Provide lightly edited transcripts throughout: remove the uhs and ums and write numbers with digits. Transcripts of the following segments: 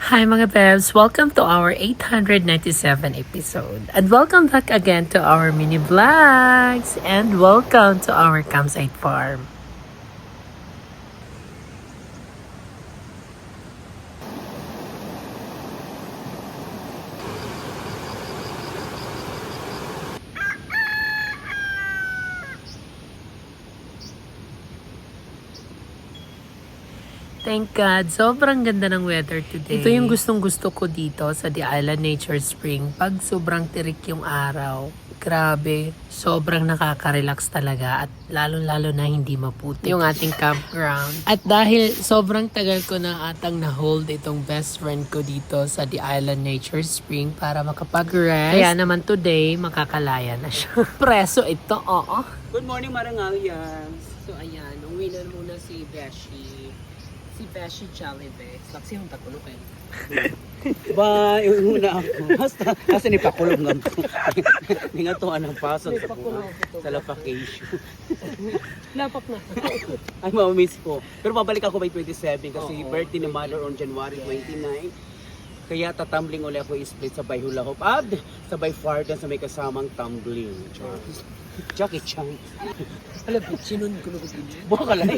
Hi mga bebs! Welcome to our 897 episode. And welcome back again to our mini vlogs. And welcome to our campsite farm. Thank God, sobrang ganda ng weather today. Ito yung gustong gusto ko dito sa The Island Nature Spring. Pag sobrang tirik yung araw, grabe, sobrang nakaka-relax talaga at lalo-lalo na hindi maputi yung ating campground. At dahil sobrang tagal ko na atang na-hold itong best friend ko dito sa The Island Nature Spring para makapag-rest. Kaya naman today, makakalaya na siya. Preso ito, oo. Good morning, Marangalians. So ayan, uwi na muna si Beshi. Si Beshi Jollybex. Laksi yung takulog eh. Ba, yung una ako. Kasi ni pakulong nga ko. Hindi nga to anong pasok sa vacation. Lapak na. Ay, mamamiss ko. Pero babalik ako by 27 kasi birthday ni Mother on January 29. Kaya tatumbling ulit ako i-split sa bay hula hoop. Sabay fardan sa may kasamang tumbling. Jackie Chan. Alam mo, sinun ko na ko din. Buka ka lang.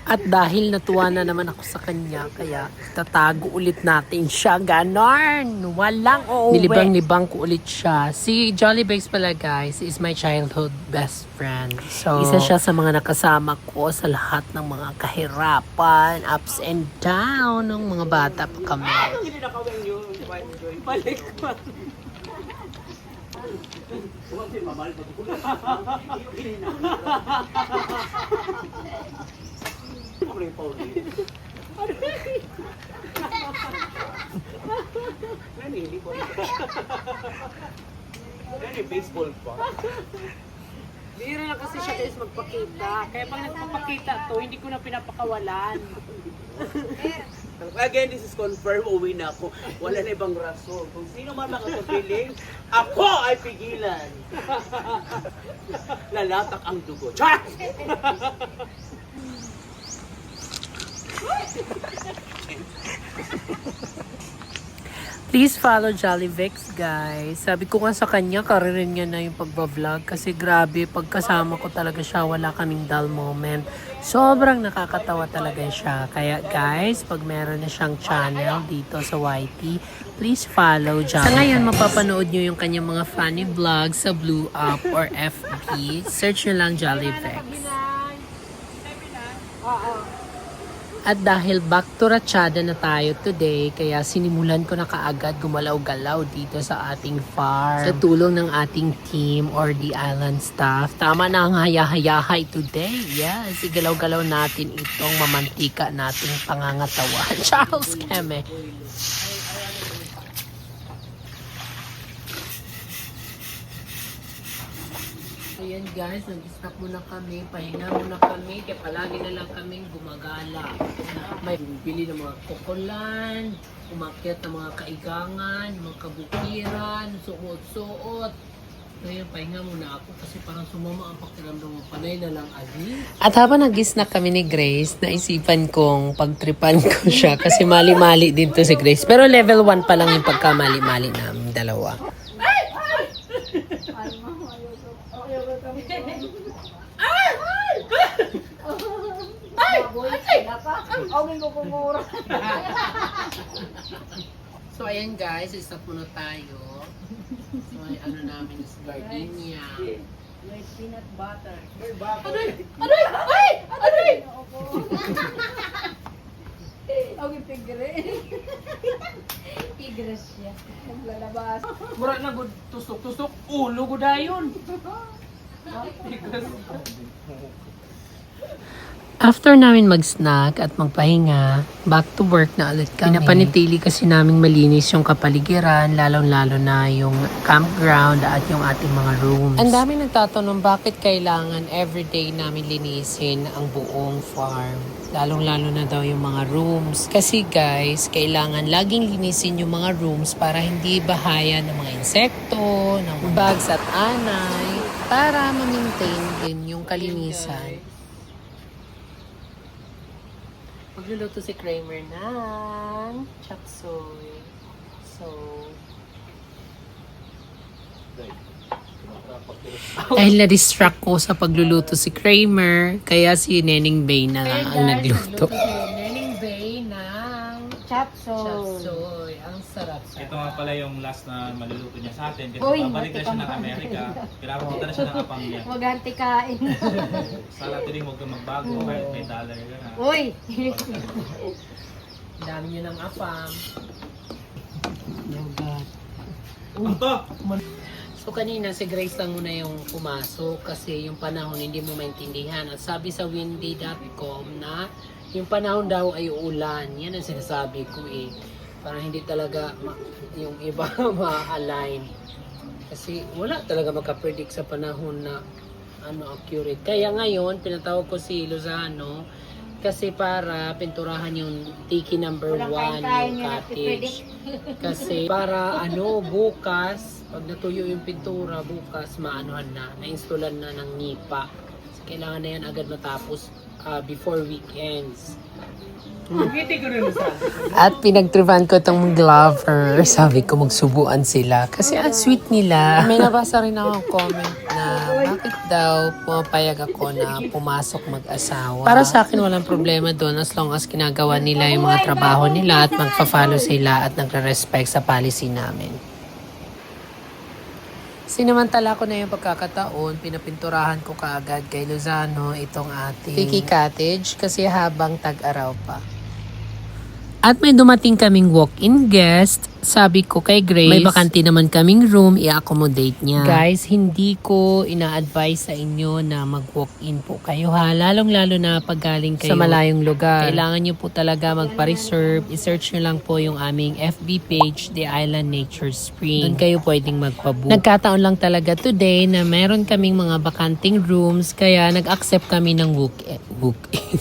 At dahil natuwa na naman ako sa kanya, kaya tatago ulit natin siya. Ganon! Walang uuwi. Nilibang-libang ko ulit siya. Si Jollybex pala guys is my childhood best friend. So, isa siya sa mga nakasama ko sa lahat ng mga kahirapan, ups and down ng mga bata pa kami. Hindi na kawin yun. Balik ko. Baseball pa. Bira na kasi siya guys magpakita. Kaya pag nagpapakita to, hindi ko na pinapakawalan. Again, this is confirmed. Uwi na ako. Wala na ibang rason. Kung sino man makakapiling, ako ay pigilan. Lalatak ang dugo. Char! Please follow Jollybex guys. Sabi ko nga sa kanya, karirin niya na yung pagbablog kasi grabe, pagkasama ko talaga siya, wala kaming dull moment. Sobrang nakakatawa talaga siya. Kaya guys, pag meron na siyang channel dito sa YT, please follow Jollybex. Sa ngayon, mapapanood nyo yung kanyang mga funny vlogs sa Blue Up or FB. Search nyo lang Jollybex. At dahil back to Ratchada na tayo today, kaya sinimulan ko na kaagad gumalaw-galaw dito sa ating farm. Sa tulong ng ating team or the island staff. Tama na ang haya-hayahay today. Yes, igalaw-galaw natin itong mamantika nating pangangatawan. Charles Keme. Ayan guys, nag-stop muna kami, pahinga muna kami, kaya palagi na lang kaming gumagala. May bumibili ng mga kokolan, umakyat ng mga kaigangan, mga kabukiran, suot-suot. Ngayon, pahinga muna ako kasi parang sumama ang pakiramdam mo, panay na lang agi. At habang nag-snack kami ni Grace, naisipan kong pagtripan ko siya kasi mali-mali din to si Grace. Pero level 1 pa lang yung pagkamali-mali namin dalawa. So ayan guys, stop muna tayo. So ay ano namin is gardenia. With peanut butter. Aray! Aray! Ay! Aray! Okay, pigre. Pigre siya. Naglalabas. Mura na gud tusok-tusok, ulo gud ayon. After namin mag-snack at magpahinga, back to work na ulit kami. Pinapanitili kasi naming malinis yung kapaligiran, lalong-lalo na yung campground at yung ating mga rooms. Ang dami nagtatanong bakit kailangan everyday namin linisin ang buong farm. Lalong-lalo na daw yung mga rooms. Kasi guys, kailangan laging linisin yung mga rooms para hindi bahayan ng mga insekto, ng bugs at anay, para ma-maintain din yung kalinisan. Magluluto si Kramer ng chop suey. So, dahil na-distract ko sa pagluluto si Kramer, kaya si Neneng Bay na ang nagluto. Si Neneng Bay ng Chop chop suey. Ang sarap. Ito nga pala yung last na maluluto niya sa atin kasi Uy, babalik na siya ng matikamay. Amerika. Kailangan pumunta na siya ng apang niya. Huwag hanti kain. Sa Latin, huwag kang magbago kahit may dollar ka na. Uy! Dami nyo ng apam. Oh God. Ang to! So kanina si Grace lang muna yung pumasok kasi yung panahon hindi mo maintindihan. At sabi sa windy.com na yung panahon daw ay ulan. Yan ang sinasabi ko eh. Parang hindi talaga yung iba ma-align. Kasi wala talaga makapredict sa panahon na accurate. Kaya ngayon, pinatawag ko si Lozano kasi para pinturahan yung tiki number 1, yung cottage. Kasi para bukas, pag natuyo yung pintura, bukas maanohan na, na-installan na ng nipa. So, kailangan na yan agad matapos before weekends. At pinagtripan ko itong glover. Sabi ko magsubuan sila kasi ang sweet nila. May nabasa rin ako comment na bakit daw pumapayag ako na pumasok mag-asawa. Para sa akin walang problema doon as long as ginagawa nila yung mga trabaho nila at magpa-follow sila at nagre-respect sa policy namin. Sinamantala ko na yung pagkakataon, pinapinturahan ko kaagad kay Lozano itong ating Tiki Cottage kasi habang tag-araw pa. At may dumating kaming walk-in guest. Sabi ko kay Grace, may bakante naman kaming room, i-accommodate niya. Guys, hindi ko ina-advise sa inyo na mag-walk-in po kayo ha. Lalong-lalo na pag galing kayo sa malayong lugar. Kailangan nyo po talaga magpa-reserve. I-search nyo lang po yung aming FB page, The Island Nature Spring. Doon kayo pwedeng magpa-book. Nagkataon lang talaga today na meron kaming mga bakanting rooms, kaya nag-accept kami ng book-in.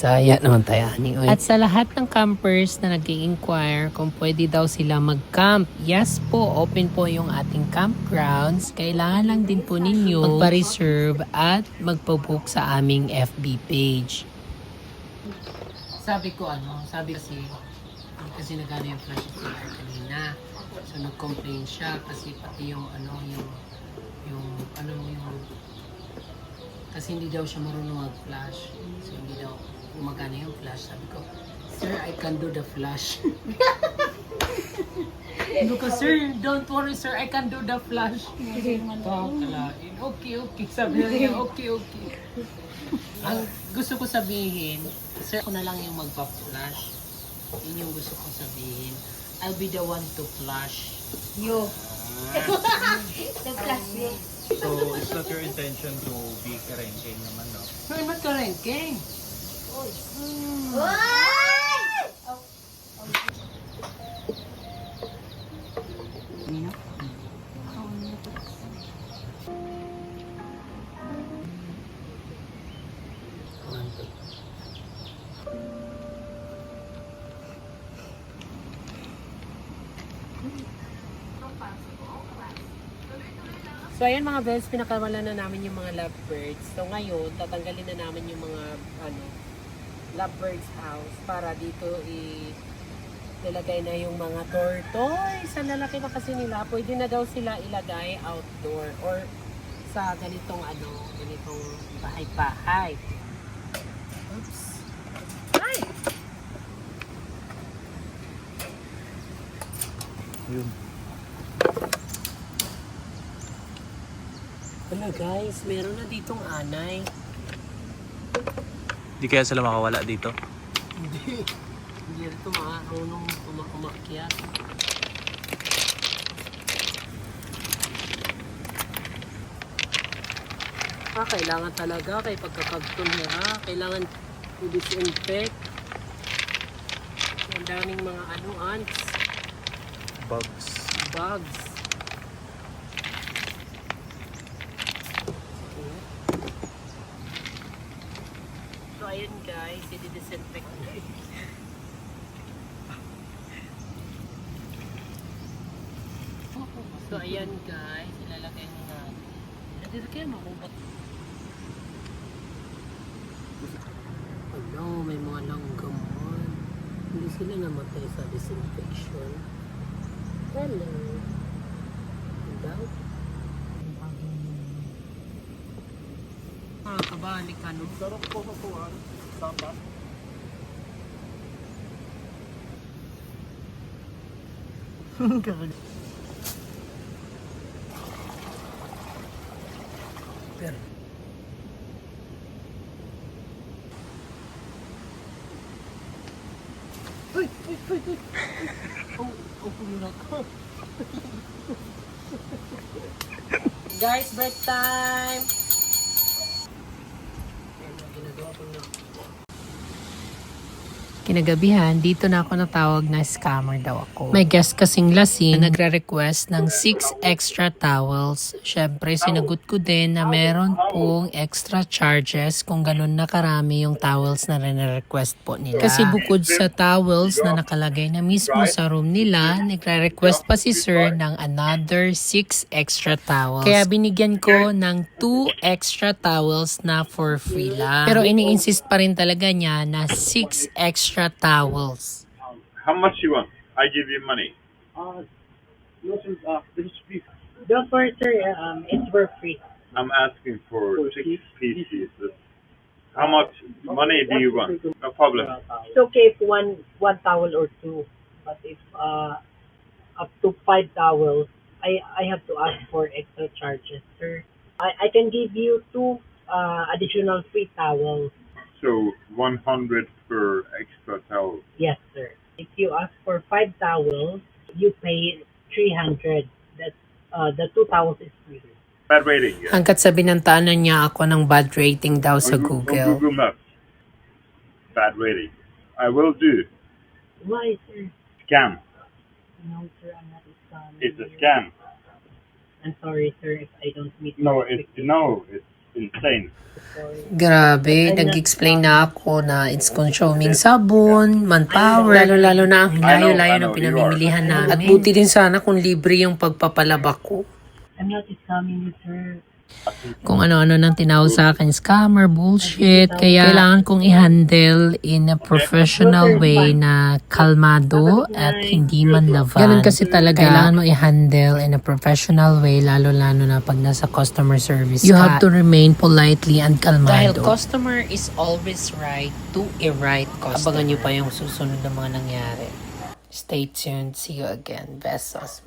Saya naman tayo, ani. At sa lahat ng campers na nag-inquire kung pwede daw sila mag-camp, yes po, open po yung ating campgrounds. Kailangan lang din po ninyo magpa-reserve at magpa-book sa aming FB page. Sabi kasi nagano yung flash of CR kanina. So nag-complain siya kasi pati yung kasi hindi daw siya marunong mag-flash. So hindi daw gumagana yung flash. Sabi ko, sir, I can do the flash. Sabi ko, sir, don't worry, sir, I can do the flash. Okay. Sabi niya, okay. Ang gusto ko sabihin, sir, ako na lang yung magpa-flash. Yun yung gusto ko sabihin. I'll be the one to flash. You. The flash you. So, it's not your intention to be karengking naman, no? Sir, ba't ka ranking? So ayan mga best, pinakawala na namin yung mga lovebirds. So ngayon, tatanggalin na namin yung mga lovebirds house para dito ilagay na yung mga tortoise. Ang lalaki na kasi nila, pwede na daw sila ilagay outdoor or sa ganitong bahay-bahay. Oops. Ay! Yun. Ano guys, meron na ditong anay. Di kaya sila makawala dito? Hindi. Hindi ito marunong umakyat. Kailangan talaga kay pagkakagtol niya. Kailangan i-disinfect. Ang daming mga ants. Bugs. So ayun guys, i-disinfect na. So ayan guys, ilalagay na natin. Ilalagay mo kung ba't. Ano, may mga langgam. Hindi sila namatay sa disinfection. Hello. Daw. Kabali ka no. Sarap po kakuhan. Sapat. Pero Uy! Oh, pumunod ko. Guys, break time! Ginagawa ko na. Kinagabihan, dito na ako natawag na scammer daw ako. May guest kasing lasing na nagre-request ng 6 extra towels. Syempre, sinagot ko din na meron pong extra charges kung ganun na karami yung towels na rin-request po nila. Kasi bukod sa towels na nakalagay na mismo sa room nila, nagre-request pa si sir ng another 6 extra towels. Kaya binigyan ko ng 2 extra towels na for free lang. Pero ini-insist pa rin talaga niya na 6 extra towels. How much you want? I give you money. This is beef. Don't worry, sir. It's for free. I'm asking for 6 pieces. How much money do you want? No problem. It's okay if one towel or two, but if up to 5 towels, I have to ask for extra charges, sir. I can give you 2 additional free towels. So 100 per extra towel. Yes, sir. If you ask for 5 towels, you pay 300. That's the 2 towels is free. Bad rating. Yeah. Hanggat sa binantanan niya ako ng bad rating daw sa On Google. Google Maps. Bad rating. I will do. Why, sir? Scam. No, sir. I'm not a scam. It's a scam. I'm sorry, sir, if I don't meet No, it's insane. Grabe, nag-explain na ako na it's consuming sabon, manpower, lalo-lalo na ang layo-layo ng pinamimilihan namin. At buti din sana kung libre yung pagpapalabak ko. I'm not scamming you, sir. Kung ano-ano nang tinawag sa akin, scammer, bullshit. Kaya kailangan kong i-handle in a professional way na kalmado at hindi man lavan. Ganun kasi talaga. Kailangan mo i-handle in a professional way, lalo-lalo na pag nasa customer service You have to remain politely and kalmado. Dahil customer is always right to a right customer. Abangan nyo pa yung susunod na mga nangyari. Stay tuned. See you again. Besos.